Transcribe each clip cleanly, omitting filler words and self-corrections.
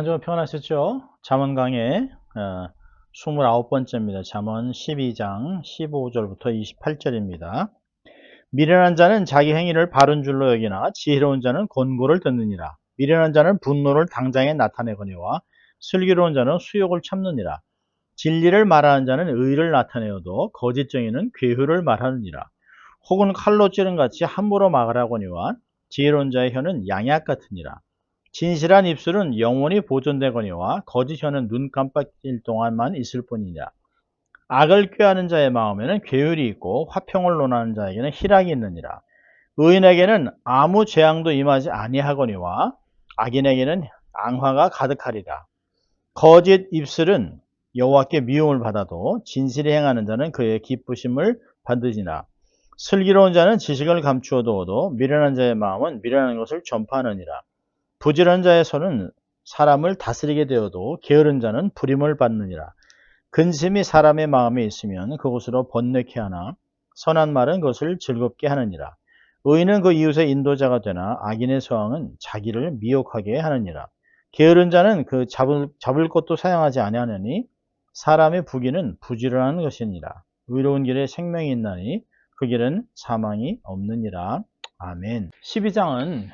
좀 평안하셨죠? 잠언 강의 29번째입니다. 잠언 12장 15절부터 28절입니다. 미련한 자는 자기 행위를 바른 줄로 여기나 지혜로운 자는 권고를 듣느니라. 미련한 자는 분노를 당장에 나타내거니와 슬기로운 자는 수욕을 참느니라. 진리를 말하는 자는 의를 나타내어도 거짓쟁이는 괴후를 말하느니라. 혹은 칼로 찌른 같이 함부로 말하거니와 지혜로운 자의 혀는 양약 같으니라. 진실한 입술은 영원히 보존되거니와 거짓 혀는 눈 깜빡일 동안만 있을 뿐이냐. 악을 꾀하는 자의 마음에는 괴율이 있고 화평을 논하는 자에게는 희락이 있느니라. 의인에게는 아무 재앙도 임하지 아니하거니와 악인에게는 앙화가 가득하리라. 거짓 입술은 여호와께 미움을 받아도 진실히 행하는 자는 그의 기쁘심을 받으니라. 슬기로운 자는 지식을 감추어두어도 미련한 자의 마음은 미련한 것을 전파하느니라. 부지런한 자의 손은 사람을 다스리게 되어도 게으른 자는 부림을 받느니라. 근심이 사람의 마음에 있으면 그곳으로 번뇌케 하나 선한 말은 그것을 즐겁게 하느니라. 의인은 그 이웃의 인도자가 되나 악인의 소망은 자기를 미혹하게 하느니라. 게으른 자는 그 잡을 것도 사용하지 아니하느니 사람의 부귀는 부지런한 것이니라. 의로운 길에 생명이 있나니 그 길은 사망이 없느니라. 아멘. 12장은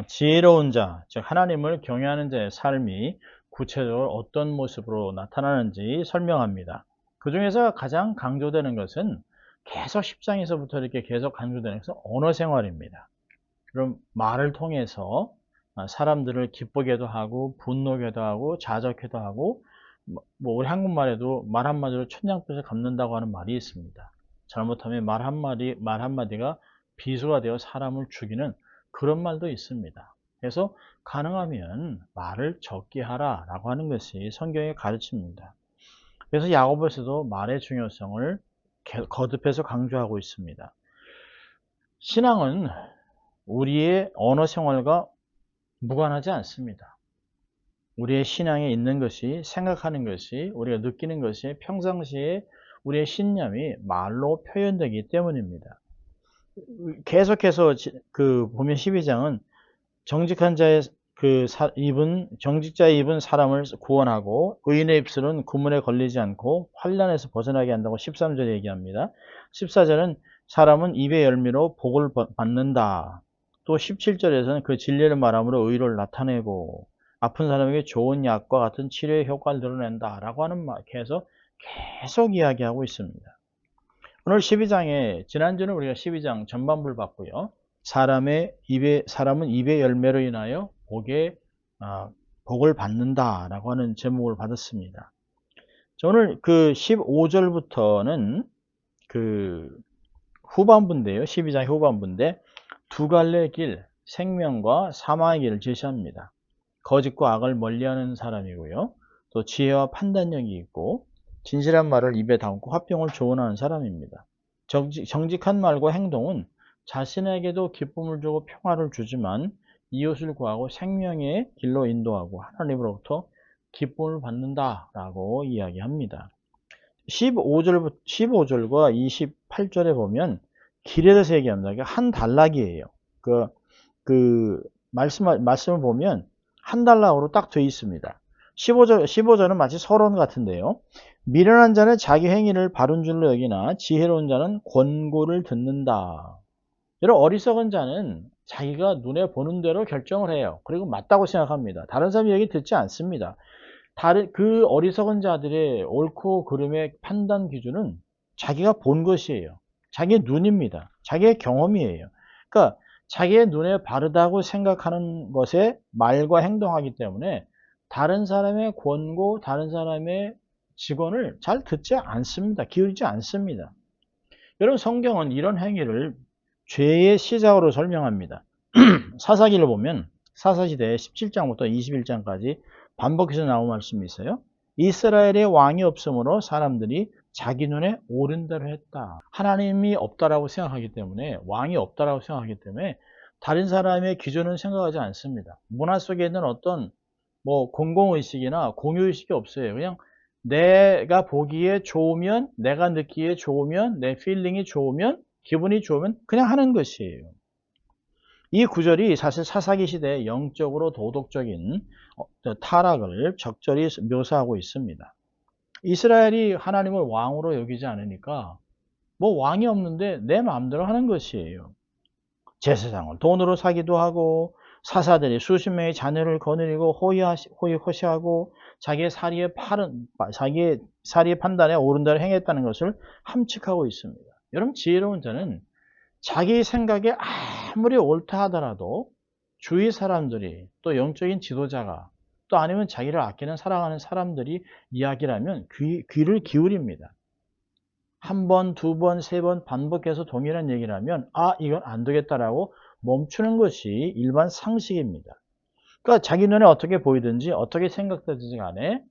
지혜로운 자, 즉 하나님을 경외하는 자의 삶이 구체적으로 어떤 모습으로 나타나는지 설명합니다. 그 중에서 가장 강조되는 것은 계속 10장에서부터 이렇게 계속 강조되는 것은 언어 생활입니다. 그럼 말을 통해서 사람들을 기쁘게도 하고 분노게도 하고 자적게도 하고 우리 한국말에도 말 한마디로 천냥빚을 갚는다고 하는 말이 있습니다. 잘못하면 말 한마디가 비수가 되어 사람을 죽이는 그런 말도 있습니다. 그래서 가능하면 말을 적게 하라 라고 하는 것이 성경의 가르침입니다. 그래서 야고보서도 말의 중요성을 거듭해서 강조하고 있습니다. 신앙은 우리의 언어 생활과 무관하지 않습니다. 우리의 신앙에 있는 것이, 생각하는 것이, 우리가 느끼는 것이 평상시에 우리의 신념이 말로 표현되기 때문입니다. 계속해서 보면 12장은 정직한 자의 정직자의 입은 사람을 구원하고 의인의 입술은 구문에 걸리지 않고 환난에서 벗어나게 한다고 13절 얘기합니다. 14절은 사람은 입의 열매로 복을 받는다. 또 17절에서는 그 진리를 말함으로 의를 나타내고 아픈 사람에게 좋은 약과 같은 치료의 효과를 드러낸다 라고 하는 말 계속 이야기하고 있습니다. 오늘 12장에 지난주는 우리가 12장 전반부를 봤고요. 사람은 입의 열매로 인하여 복을 받는다라고 하는 제목을 받았습니다. 오늘 그 15절부터는 그 후반부인데요. 12장 후반부인데 두 갈래의 길, 생명과 사망의 길을 제시합니다. 거짓과 악을 멀리하는 사람이고요. 또 지혜와 판단력이 있고 진실한 말을 입에 담고 화평을 조언하는 사람입니다. 정직한 말과 행동은 자신에게도 기쁨을 주고 평화를 주지만 이웃을 구하고 생명의 길로 인도하고 하나님으로부터 기쁨을 받는다라고 이야기합니다. 15절과 28절에 보면 길에 대해서 얘기합니다. 한 단락이에요. 말씀을 보면 한 단락으로 딱 되어 있습니다. 15절은 마치 서론 같은데요. 미련한 자는 자기 행위를 바른 줄로 여기나 지혜로운 자는 권고를 듣는다. 여러분, 어리석은 자는 자기가 눈에 보는 대로 결정을 해요. 그리고 맞다고 생각합니다. 다른 사람 얘기 듣지 않습니다. 그 어리석은 자들의 옳고 그름의 판단 기준은 자기가 본 것이에요. 자기의 눈입니다. 자기의 경험이에요. 그러니까 자기의 눈에 바르다고 생각하는 것에 말과 행동하기 때문에 다른 사람의 권고, 다른 사람의 직언을 잘 듣지 않습니다. 기울이지 않습니다. 여러분, 성경은 이런 행위를 죄의 시작으로 설명합니다. 사사기를 보면 사사시대 17장부터 21장까지 반복해서 나온 말씀이 있어요. 이스라엘의 왕이 없으므로 사람들이 자기 눈에 옳은 대로 했다. 하나님이 없다라고 생각하기 때문에, 왕이 없다라고 생각하기 때문에 다른 사람의 기준은 생각하지 않습니다. 문화 속에 있는 어떤 공공의식이나 공유의식이 없어요. 그냥 내가 보기에 좋으면, 내가 느끼기에 좋으면, 내 필링이 좋으면, 기분이 좋으면 그냥 하는 것이에요. 이 구절이 사실 사사기 시대의 영적으로 도덕적인 타락을 적절히 묘사하고 있습니다. 이스라엘이 하나님을 왕으로 여기지 않으니까 뭐 왕이 없는데 내 마음대로 하는 것이에요. 제사장을 돈으로 사기도 하고 사사들이 수십 명의 자녀를 거느리고 호의호시하고 자기의 사리의 판단에 옳은 대로 행했다는 것을 함축하고 있습니다. 여러분, 지혜로운 자는 자기 생각에 아무리 옳다 하더라도 주위 사람들이 또 영적인 지도자가 또 아니면 자기를 아끼는 사랑하는 사람들이 이야기라면 귀를 기울입니다. 한 번, 두 번, 세 번 반복해서 동일한 얘기를 하면 이건 안 되겠다라고 멈추는 것이 일반 상식입니다. 그러니까 자기 눈에 어떻게 보이든지 어떻게 생각되든지 간에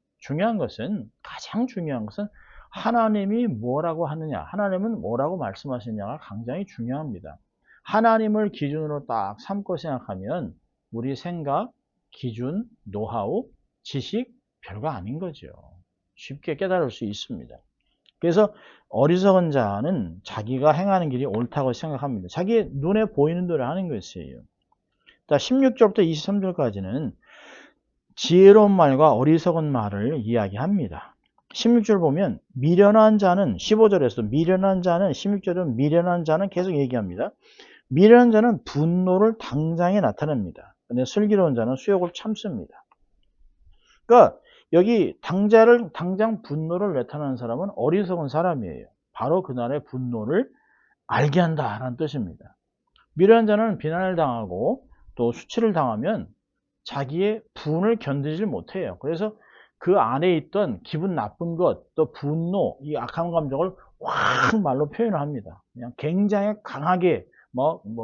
가장 중요한 것은 하나님이 뭐라고 하느냐, 하나님은 뭐라고 말씀하시느냐가 굉장히 중요합니다. 하나님을 기준으로 딱 삼고 생각하면 우리 생각, 기준, 노하우, 지식 별거 아닌 거죠. 쉽게 깨달을 수 있습니다. 그래서 어리석은 자는 자기가 행하는 길이 옳다고 생각합니다. 자기 눈에 보이는 대로 하는 것이에요. 16절부터 23절까지는 지혜로운 말과 어리석은 말을 이야기합니다. 16절 보면 미련한 자는 15절에서 미련한 자는 16절은 미련한 자는 계속 얘기합니다. 미련한 자는 분노를 당장에 나타냅니다. 근데 슬기로운 자는 수욕을 참습니다. 그러니까 여기 당장 분노를 나타내는 사람은 어리석은 사람이에요. 바로 그날의 분노를 알게 한다라는 뜻입니다. 미련한 자는 비난을 당하고 또 수치를 당하면 자기의 분을 견디질 못해요. 그래서 그 안에 있던 기분 나쁜 것, 또 분노, 이 악한 감정을 확 말로 표현을 합니다. 그냥 굉장히 강하게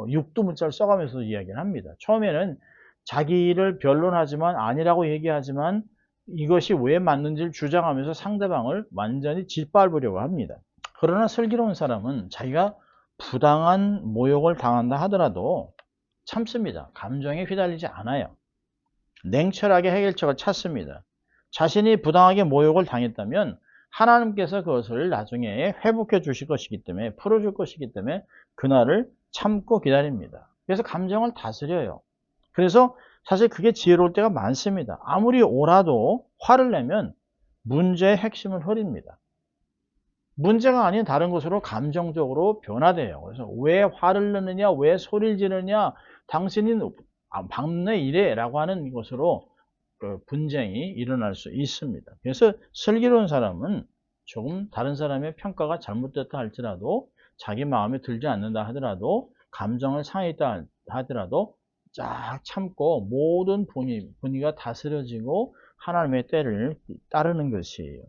육두문자를 써가면서 이야기를 합니다. 처음에는 자기를 변론하지만 아니라고 얘기하지만 이것이 왜 맞는지를 주장하면서 상대방을 완전히 짓밟으려고 합니다. 그러나 슬기로운 사람은 자기가 부당한 모욕을 당한다 하더라도 참습니다. 감정에 휘둘리지 않아요. 냉철하게 해결책을 찾습니다. 자신이 부당하게 모욕을 당했다면 하나님께서 그것을 나중에 회복해 주실 것이기 때문에, 풀어줄 것이기 때문에 그날을 참고 기다립니다. 그래서 감정을 다스려요. 그래서 사실 그게 지혜로울 때가 많습니다. 아무리 옳아도 화를 내면 문제의 핵심을 흐립니다. 문제가 아닌 다른 것으로 감정적으로 변화돼요. 그래서 왜 화를 내느냐, 왜 소리를 지르느냐, 당신이 막내 이래 라고 하는 것으로 분쟁이 일어날 수 있습니다. 그래서 슬기로운 사람은 조금 다른 사람의 평가가 잘못됐다 할지라도 자기 마음에 들지 않는다 하더라도 감정을 상했다 하더라도 쫙 참고 모든 분위기가 다스려지고 하나님의 때를 따르는 것이에요.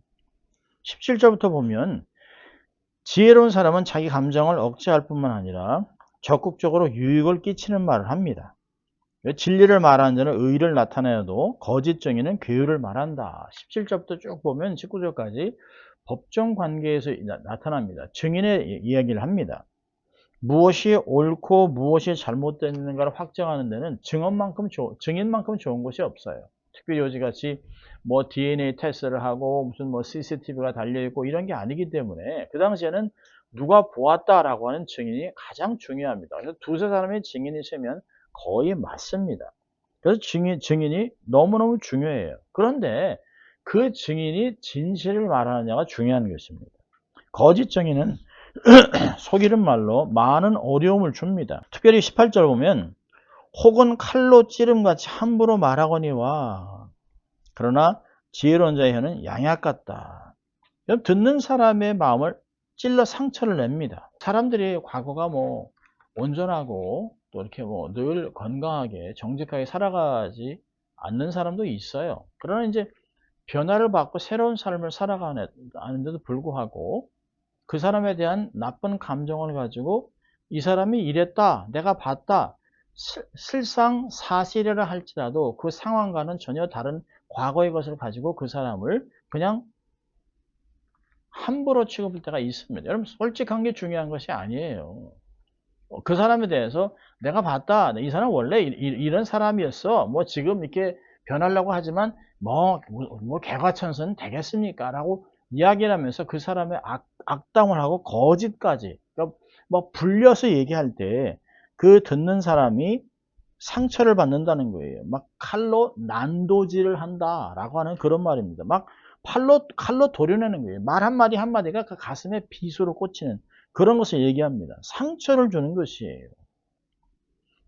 17절부터 보면 지혜로운 사람은 자기 감정을 억제할 뿐만 아니라 적극적으로 유익을 끼치는 말을 합니다. 진리를 말하는 자는 의를 나타내어도 거짓 정의는 괴유를 말한다. 17절부터 쭉 보면 19절까지 법정 관계에서 나타납니다. 증인의 이야기를 합니다. 무엇이 옳고 무엇이 잘못됐는가를 확정하는 데는 증인만큼 좋은 것이 없어요. 특별히 요지같이 DNA 테스트를 하고 무슨 CCTV가 달려있고 이런 게 아니기 때문에 그 당시에는 누가 보았다라고 하는 증인이 가장 중요합니다. 그래서 두세 사람의 증인이 있으면 거의 맞습니다. 그래서 증인이 너무너무 중요해요. 그런데 그 증인이 진실을 말하느냐가 중요한 것입니다. 거짓 증인은 속이는 말로 많은 어려움을 줍니다. 특별히 18절 보면 혹은 칼로 찌름같이 함부로 말하거니와 그러나 지혜로운 자의 혀는 양약 같다. 듣는 사람의 마음을 찔러 상처를 냅니다. 사람들이 과거가 온전하고 또 이렇게 늘 건강하게 정직하게 살아가지 않는 사람도 있어요. 그러나 이제 변화를 받고 새로운 삶을 살아가는데도 불구하고 그 사람에 대한 나쁜 감정을 가지고 이 사람이 이랬다, 내가 봤다, 실상 사실이라 할지라도 그 상황과는 전혀 다른 과거의 것을 가지고 그 사람을 그냥 함부로 취급할 때가 있습니다. 여러분, 솔직한 게 중요한 것이 아니에요. 그 사람에 대해서 내가 봤다, 이 사람 원래 이런 사람이었어, 지금 이렇게 변하려고 하지만 개과천선 되겠습니까? 라고 이야기를 하면서 그 사람의 악담을 하고 거짓까지, 그러니까 불려서 얘기할 때 그 듣는 사람이 상처를 받는다는 거예요. 막 칼로 난도질을 한다라고 하는 그런 말입니다. 막 칼로 도려내는 거예요. 말 한마디 한마디가 그 가슴에 빗으로 꽂히는 그런 것을 얘기합니다. 상처를 주는 것이에요.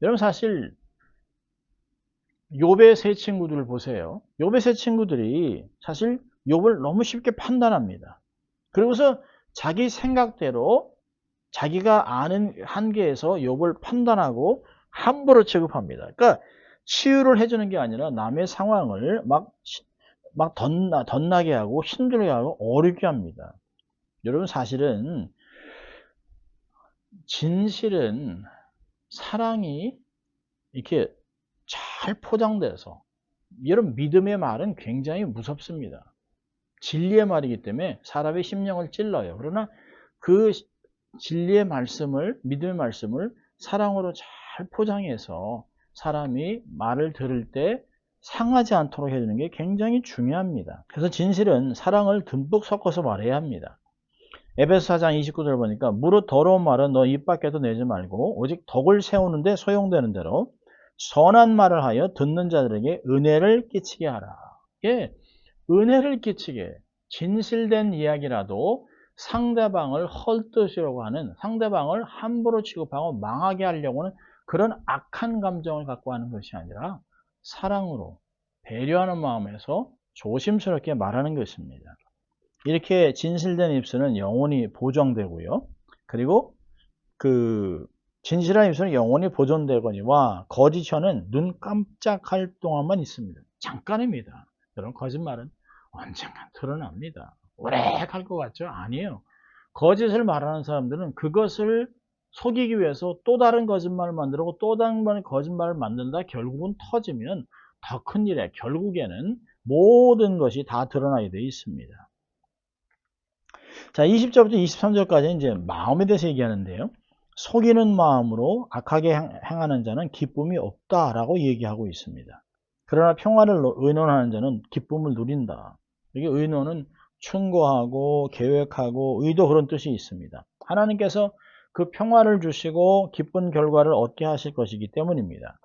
여러분 사실 욥의 세 친구들을 보세요. 욥의 세 친구들이 사실 욥을 너무 쉽게 판단합니다. 그러고서 자기 생각대로 자기가 아는 한계에서 욥을 판단하고 함부로 취급합니다. 그러니까 치유를 해주는 게 아니라 남의 상황을 막 덧나게 하고 힘들게 하고 어렵게 합니다. 여러분 사실은 진실은 사랑이 이렇게 잘 포장돼서 여러분 믿음의 말은 굉장히 무섭습니다. 진리의 말이기 때문에 사람의 심령을 찔러요. 그러나 그 진리의 말씀을 믿음의 말씀을 사랑으로 잘 포장해서 사람이 말을 들을 때 상하지 않도록 해주는 게 굉장히 중요합니다. 그래서 진실은 사랑을 듬뿍 섞어서 말해야 합니다. 에베소 4장 29절 보니까 무릇 더러운 말은 너 입 밖에도 내지 말고 오직 덕을 세우는데 소용되는 대로 선한 말을 하여 듣는 자들에게 은혜를 끼치게 하라. 예, 은혜를 끼치게 진실된 이야기라도 상대방을 헐뜯으려고 하는 상대방을 함부로 취급하고 망하게 하려고 하는 그런 악한 감정을 갖고 하는 것이 아니라 사랑으로 배려하는 마음에서 조심스럽게 말하는 것입니다. 이렇게 진실된 입술은 영원히 보존되고요. 그리고 그 진실한 입술은 영원히 보존되거니와 거짓 혀는 눈 깜짝할 동안만 있습니다. 잠깐입니다. 여러분 거짓말은 언젠간 드러납니다. 오래 갈 것 같죠? 아니에요. 거짓을 말하는 사람들은 그것을 속이기 위해서 또 다른 거짓말을 만들고 또 다른 거짓말을 만든다 결국은 터지면 더 큰 일에 결국에는 모든 것이 다 드러나게 되어 있습니다. 자, 20절부터 23절까지 이제 마음에 대해서 얘기하는데요. 속이는 마음으로 악하게 행하는 자는 기쁨이 없다라고 얘기하고 있습니다. 그러나 평화를 의논하는 자는 기쁨을 누린다. 이게 의논은 충고하고 계획하고 의도 그런 뜻이 있습니다. 하나님께서 그 평화를 주시고 기쁜 결과를 얻게 하실 것이기 때문입니다.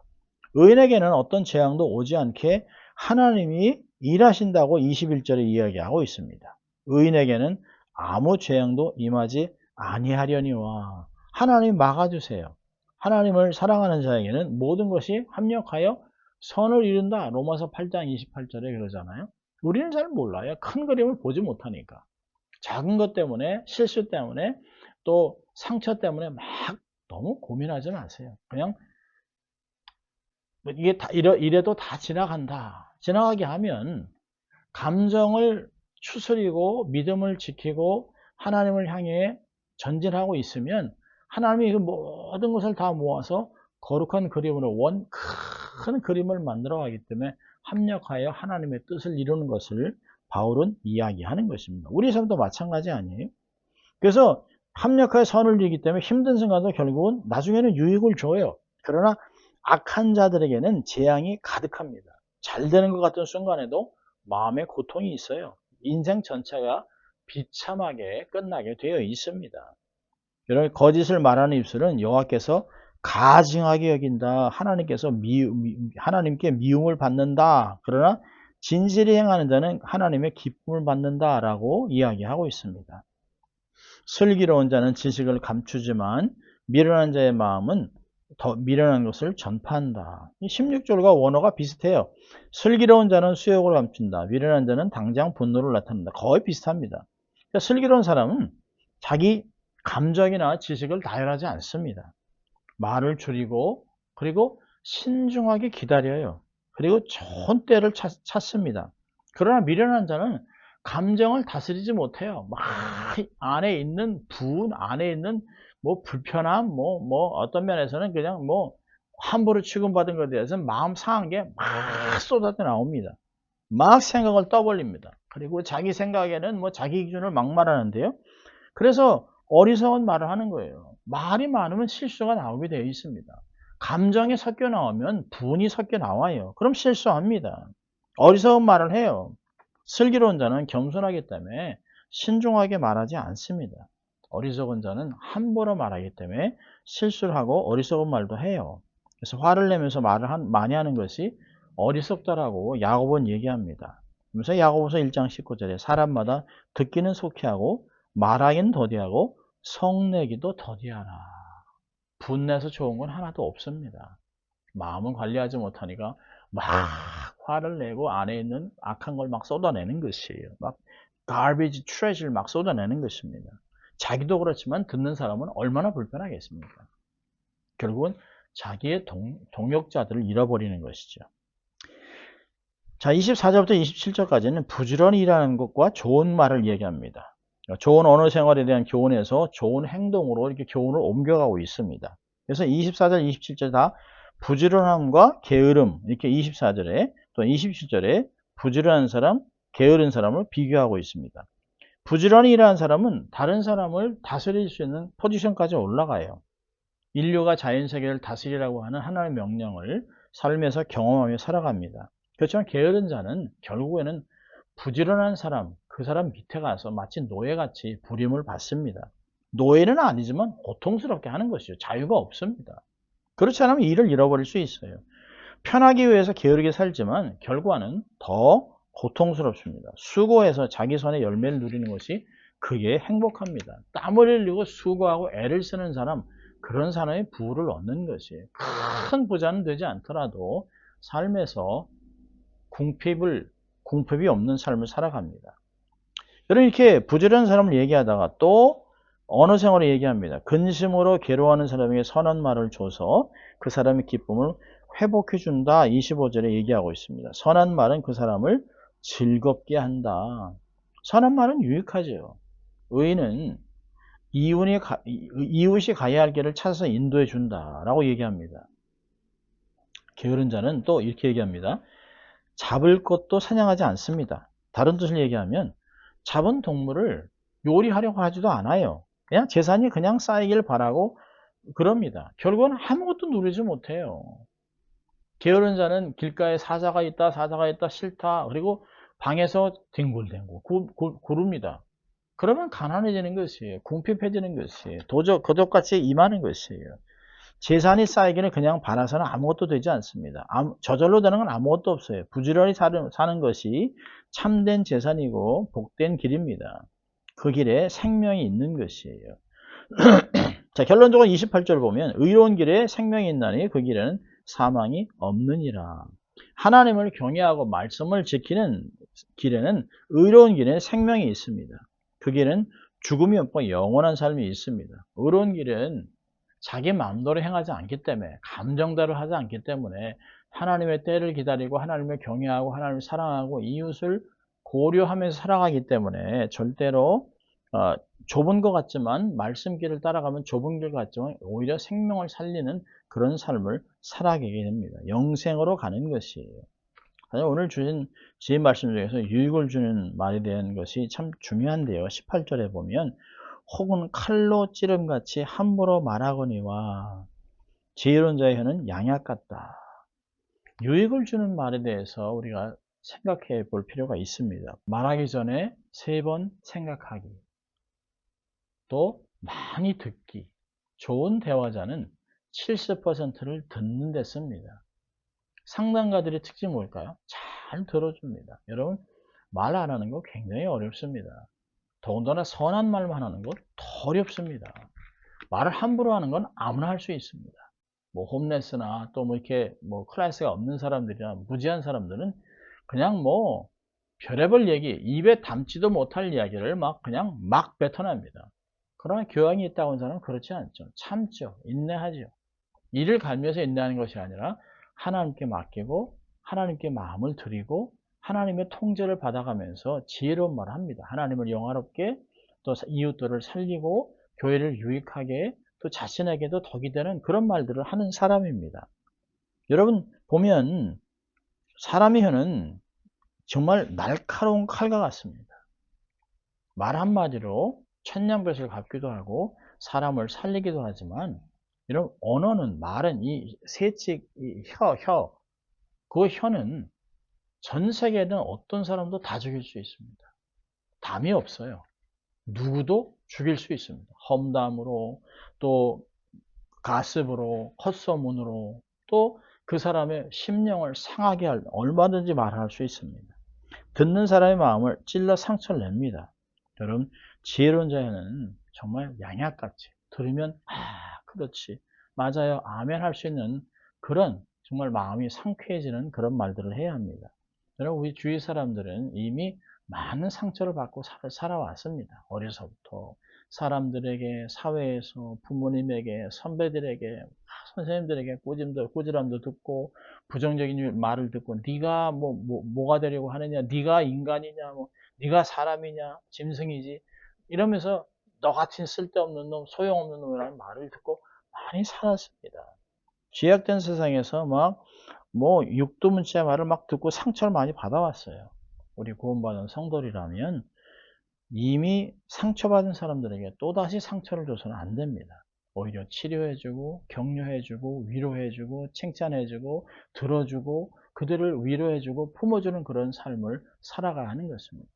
의인에게는 어떤 재앙도 오지 않게 하나님이 일하신다고 21절에 이야기하고 있습니다. 의인에게는 아무 재앙도 임하지 아니하려니와 하나님 막아주세요. 하나님을 사랑하는 자에게는 모든 것이 합력하여 선을 이룬다. 로마서 8장 28절에 그러잖아요. 우리는 잘 몰라요. 큰 그림을 보지 못하니까. 작은 것 때문에 실수 때문에 또 상처 때문에 막 너무 고민하지 마세요. 그냥 이게 다 이래도 다 지나간다. 지나가게 하면 감정을 추스리고 믿음을 지키고 하나님을 향해 전진하고 있으면 하나님이 그 모든 것을 다 모아서 거룩한 그림으로 큰 그림을 만들어 가기 때문에 합력하여 하나님의 뜻을 이루는 것을 바울은 이야기하는 것입니다. 우리 삶도 마찬가지 아니에요? 그래서 합력하여 선을 이루기 때문에 힘든 순간도 결국은 나중에는 유익을 줘요. 그러나 악한 자들에게는 재앙이 가득합니다. 잘 되는 것 같은 순간에도 마음의 고통이 있어요. 인생 전체가 비참하게 끝나게 되어 있습니다. 여러분 거짓을 말하는 입술은 여호와께서 가증하게 여긴다. 하나님께 미움을 받는다. 그러나 진실히 행하는 자는 하나님의 기쁨을 받는다라고 이야기하고 있습니다. 슬기로운 자는 지식을 감추지만 미련한 자의 마음은 더 미련한 것을 전파한다. 16절과 원어가 비슷해요. 슬기로운 자는 수욕을 감춘다. 미련한 자는 당장 분노를 나타낸다. 거의 비슷합니다. 그러니까 슬기로운 사람은 자기 감정이나 지식을 다혈하지 않습니다. 말을 줄이고 그리고 신중하게 기다려요. 그리고 좋은 때를 찾습니다. 그러나 미련한 자는 감정을 다스리지 못해요. 막 안에 있는 분노, 안에 있는 뭐 불편함, 뭐 어떤 면에서는 그냥 뭐 함부로 취급받은 것에 대해서 마음 상한 게 막 쏟아져 나옵니다. 막 생각을 떠벌립니다. 그리고 자기 생각에는 뭐 자기 기준을 막 말하는데요. 그래서 어리석은 말을 하는 거예요. 말이 많으면 실수가 나오게 되어 있습니다. 감정이 섞여 나오면 분이 섞여 나와요. 그럼 실수합니다. 어리석은 말을 해요. 슬기로운 자는 겸손하기 때문에 신중하게 말하지 않습니다. 어리석은 자는 함부로 말하기 때문에 실수를 하고 어리석은 말도 해요. 그래서 화를 내면서 많이 하는 것이 어리석다라고 야고보는 얘기합니다. 그래서 야고보서 1장 19절에 사람마다 듣기는 속히 하고 말하기는 더디하고 성내기도 더디하라. 분내서 좋은 건 하나도 없습니다. 마음은 관리하지 못하니까 막 화를 내고 안에 있는 악한 걸 막 쏟아내는 것이에요. 막 garbage, trash를 막 쏟아내는 것입니다. 자기도 그렇지만 듣는 사람은 얼마나 불편하겠습니까? 결국은 자기의 동역자들을 잃어버리는 것이죠. 자, 24절부터 27절까지는 부지런히 일하는 것과 좋은 말을 얘기합니다. 좋은 언어 생활에 대한 교훈에서 좋은 행동으로 이렇게 교훈을 옮겨가고 있습니다. 그래서 24절, 27절 다 부지런함과 게으름, 이렇게 24절에 또 27절에 부지런한 사람, 게으른 사람을 비교하고 있습니다. 부지런히 일하는 사람은 다른 사람을 다스릴 수 있는 포지션까지 올라가요. 인류가 자연세계를 다스리라고 하는 하나님의 명령을 삶에서 경험하며 살아갑니다. 그렇지만 게으른 자는 결국에는 부지런한 사람, 그 사람 밑에 가서 마치 노예같이 부림을 받습니다. 노예는 아니지만 고통스럽게 하는 것이죠. 자유가 없습니다. 그렇지 않으면 일을 잃어버릴 수 있어요. 편하기 위해서 게으르게 살지만 결과는 더 고통스럽습니다. 수고해서 자기 손에 열매를 누리는 것이 그게 행복합니다. 땀을 흘리고 수고하고 애를 쓰는 사람, 그런 사람의 부를 얻는 것이에요. 큰 부자는 되지 않더라도 삶에서 궁핍이 없는 삶을 살아갑니다. 여러분, 이렇게 부지런한 사람을 얘기하다가 또 언어 생활을 얘기합니다. 근심으로 괴로워하는 사람에게 선한 말을 줘서 그 사람의 기쁨을 회복해 준다. 25절에 얘기하고 있습니다. 선한 말은 그 사람을 즐겁게 한다. 선한 말은 유익하죠. 의인은 이웃이 가야 할 길을 찾아서 인도해 준다라고 얘기합니다. 게으른 자는 또 이렇게 얘기합니다. 잡을 것도 사냥하지 않습니다. 다른 뜻을 얘기하면 잡은 동물을 요리하려고 하지도 않아요. 그냥 재산이 그냥 쌓이길 바라고 그럽니다. 결국은 아무것도 누리지 못해요. 게으른 자는 길가에 사자가 있다 싫다, 그리고 방에서 뒹굴뒹굴 구릅니다. 그러면 가난해지는 것이에요. 궁핍해지는 것이에요. 거적같이 임하는 것이에요. 재산이 쌓이기는 그냥 바라서는 아무것도 되지 않습니다. 저절로 되는 건 아무것도 없어요. 부지런히 사는 것이 참된 재산이고 복된 길입니다. 그 길에 생명이 있는 것이에요. 자, 결론적으로 28절 보면 의로운 길에 생명이 있나니 그 길에는 사망이 없느니라. 하나님을 경외하고 말씀을 지키는 길에는, 의로운 길에는 생명이 있습니다. 그 길은 죽음이 없고 영원한 삶이 있습니다. 의로운 길은 자기 마음대로 행하지 않기 때문에, 감정대로 하지 않기 때문에 하나님의 때를 기다리고 하나님을 경외하고 하나님을 사랑하고 이웃을 고려하면서 살아가기 때문에 절대로 좁은 것 같지만, 말씀길을 따라가면 좁은 길 같지만 오히려 생명을 살리는 그런 삶을 살아가게 됩니다. 영생으로 가는 것이에요. 오늘 주신 지혜 말씀 중에서 유익을 주는 말에 대한 것이 참 중요한데요. 18절에 보면 혹은 칼로 찌름같이 함부로 말하거니와 지혜로운 자의 혀는 양약 같다. 유익을 주는 말에 대해서 우리가 생각해 볼 필요가 있습니다. 말하기 전에 3번 생각하기, 또 많이 듣기. 좋은 대화자는 70%를 듣는 데 씁니다. 상담가들의 특징이 뭘까요? 잘 들어줍니다. 여러분, 말 안 하는 거 굉장히 어렵습니다. 더군다나 선한 말만 하는 것 더 어렵습니다. 말을 함부로 하는 건 아무나 할 수 있습니다. 뭐 홈레스나 또 뭐 이렇게 뭐 클래스가 없는 사람들이나 무지한 사람들은 그냥 뭐 별의별 얘기, 입에 담지도 못할 이야기를 그냥 막 뱉어냅니다. 그러나 교양이 있다고 하는 사람은 그렇지 않죠. 참죠. 인내하죠. 이를 갈면서 인내하는 것이 아니라 하나님께 맡기고 하나님께 마음을 드리고 하나님의 통제를 받아가면서 지혜로운 말을 합니다. 하나님을 영화롭게, 또 이웃들을 살리고 교회를 유익하게, 또 자신에게도 덕이 되는 그런 말들을 하는 사람입니다. 여러분 보면 사람의 혀는 정말 날카로운 칼과 같습니다. 말 한마디로 천냥볕을 갚기도 하고 사람을 살리기도 하지만, 이런 언어는, 말은, 이 세칙, 그 혀는 전 세계에 있는 어떤 사람도 다 죽일 수 있습니다. 담이 없어요. 누구도 죽일 수 있습니다. 험담으로, 또 가습으로, 헛소문으로, 또 그 사람의 심령을 상하게 할 얼마든지 말할 수 있습니다. 듣는 사람의 마음을 찔러 상처를 냅니다. 여러분, 지혜로운 자에는 정말 양약같이 들으면 그렇지, 맞아요, 아멘 할 수 있는 그런 정말 마음이 상쾌해지는 그런 말들을 해야 합니다. 여러분, 우리 주위 사람들은 이미 많은 상처를 받고 살아왔습니다. 어려서부터 사람들에게, 사회에서, 부모님에게, 선배들에게, 선생님들에게 꾸지람도 듣고 부정적인 말을 듣고 네가 뭐가 되려고 하느냐, 네가 인간이냐, 네가 사람이냐, 짐승이지, 이러면서 너 같은 쓸데없는 놈, 소용없는 놈이라는 말을 듣고 많이 살았습니다. 죄악된 세상에서 육두문자 말을 막 듣고 상처를 많이 받아왔어요. 우리 구원받은 성도리라면 이미 상처받은 사람들에게 또다시 상처를 줘서는 안 됩니다. 오히려 치료해주고 격려해주고 위로해주고 칭찬해주고 들어주고 그들을 위로해주고 품어주는 그런 삶을 살아가야 하는 것입니다.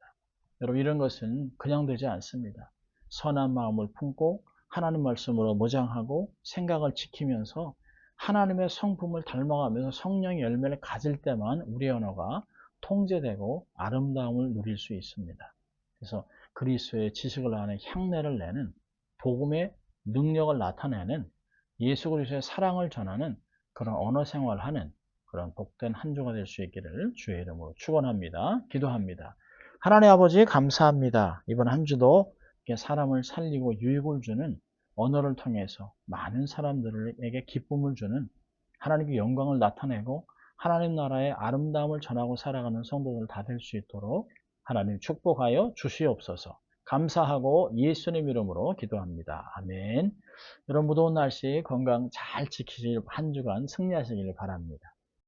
여러분, 이런 것은 그냥 되지 않습니다. 선한 마음을 품고 하나님 말씀으로 무장하고 생각을 지키면서 하나님의 성품을 닮아가면서 성령의 열매를 가질 때만 우리 언어가 통제되고 아름다움을 누릴 수 있습니다. 그래서 그리스도의 지식을 아는 향내를 내는 복음의 능력을 나타내는 예수 그리스도의 사랑을 전하는 그런 언어 생활을 하는 그런 복된 한 주가 될 수 있기를 주의 이름으로 축원합니다. 기도합니다. 하나님 아버지, 감사합니다. 이번 한 주도 사람을 살리고 유익을 주는 언어를 통해서 많은 사람들에게 기쁨을 주는 하나님의 영광을 나타내고 하나님 나라의 아름다움을 전하고 살아가는 성도들 다 될 수 있도록 하나님 축복하여 주시옵소서. 감사하고 예수님 이름으로 기도합니다. 아멘. 여러분, 무더운 날씨 건강 잘 지키실 한 주간 승리하시길 바랍니다.